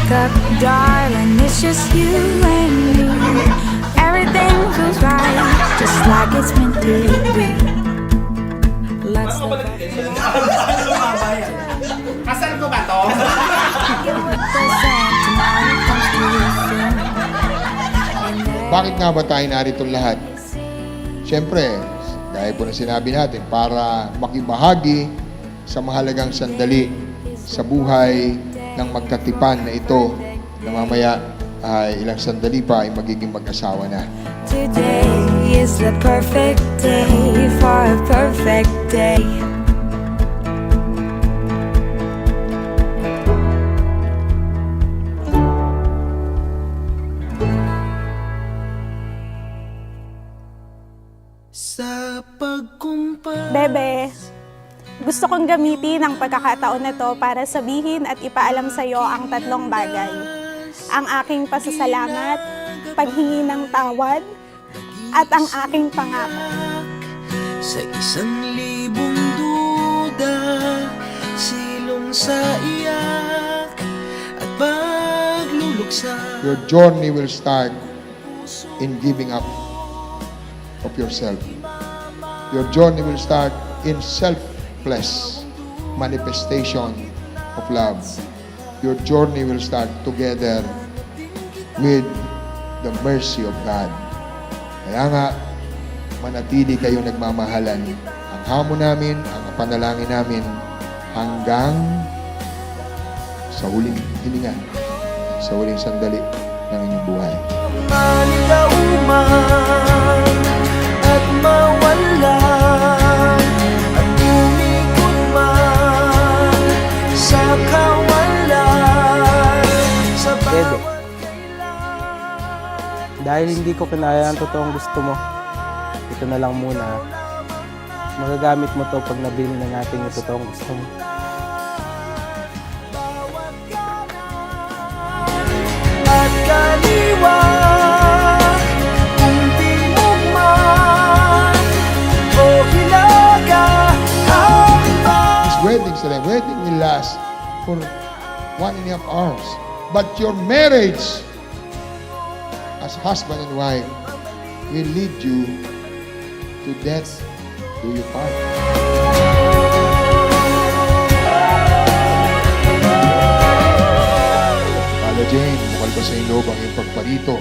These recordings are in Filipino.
wake up, darling, it's just you and me. Everything feels right, just like it's meant to be. Let's go back. Kasal ko ba to? Bakit nga ba tayo narito lahat? Siyempre, gaya po na sinabi natin, para makibahagi sa mahalagang sandali sa buhay ng magkatipan na ito na mamaya ay ilang sandali pa ay magiging mag-asawa na. Today is the perfect day for a perfect day. Sa pagkumpara. Bebe, gusto kong gamitin ang pagkakataon na to para sabihin at ipaalam sa iyo ang tatlong bagay. Ang aking pasasalamat, paghingi ng tawad, at ang aking pangako. Sa 1,000 duda, silong sa iyak at pagluluksa. Your journey will start in giving up of yourself. Your journey will start in selfless manifestation of love. Your journey will start together with the mercy of God. Kaya nga, manatili kayo nagmamahalan. Ang hamon namin, ang panalangin namin, hanggang sa huling hininga, sa huling sandali ng inyong buhay. Maligaw man at mawala at umikot man sa kawalan sa Bebe, bawat dahil hindi ko kinaya ang totoong gusto mo, ito na lang muna. Magagamit mo to pag nabili na natin yung totoong gusto mo. at kaliwa kung tingog man o hilaga hanggang This wedding will last for 1.5 hours. But your marriage as husband and wife will lead you to death do you part. Kala Jane, bukal ba sa iyong loob ang iyong pagparito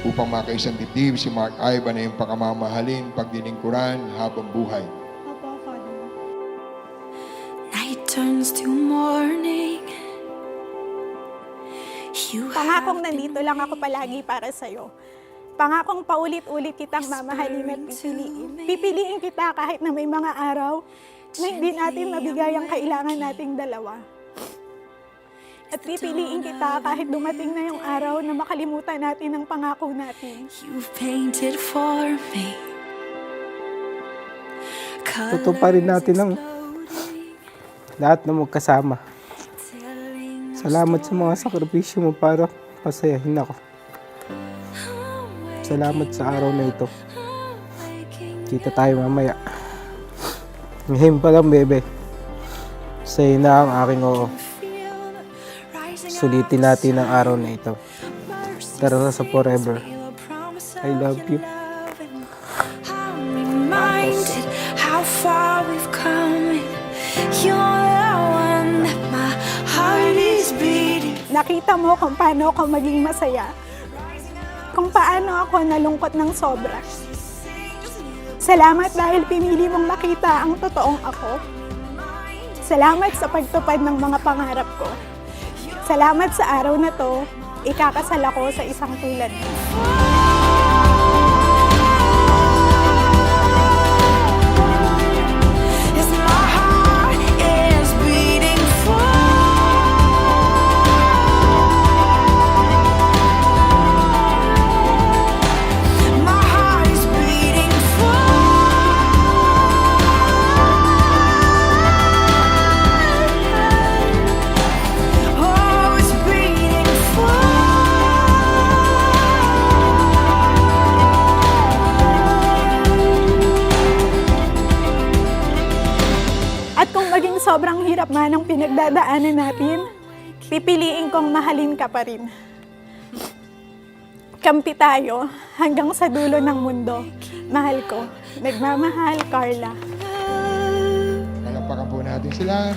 upang makaisang dibdib si Mark Ivan na iyong pakamamahalin, pagdilingkuran habang buhay. Opo, Father. Night turns to morning. Pangakong nandito lang ako palagi para sa'yo. Pangakong paulit-ulit kitang mamahalin at pipiliin. Pipiliin kita kahit na may mga araw na hindi natin mabigay ang kailangan nating dalawa. At pipiliin kita kahit dumating na yung araw na makalimutan natin ang pangako natin. You've painted for me. Tutuparin natin ang lahat na magkasama. Salamat sa mga sakripisyo mo para pasayahin ako. Salamat sa araw na ito. Kita tayo mamaya. Ngayon pa lang, bebe. Sa'yo na ang aking oo. Sulitin natin ang araw na ito. Tara sa forever. I love you. I'm reminded how far we've come. You're the one that my heart is beating. Nakita mo kung paano ako maging masaya. Kung paano ako nalungkot ng sobra. Salamat dahil pinili mong makita ang totoong ako. Salamat sa pagtupad ng mga pangarap ko. Salamat sa araw na to, ikakasal ako sa isang tulad mo. Yes, my heart is beating for. My heart is beating for. Oh, it's beating for. At kung maging sobrang hirap man ang pinagdadaanan natin, pipiliin kong mahalin ka pa rin. Kampi tayo hanggang sa dulo ng mundo. Mahal ko. Nagmamahal, Carla. Palapakan po natin sila.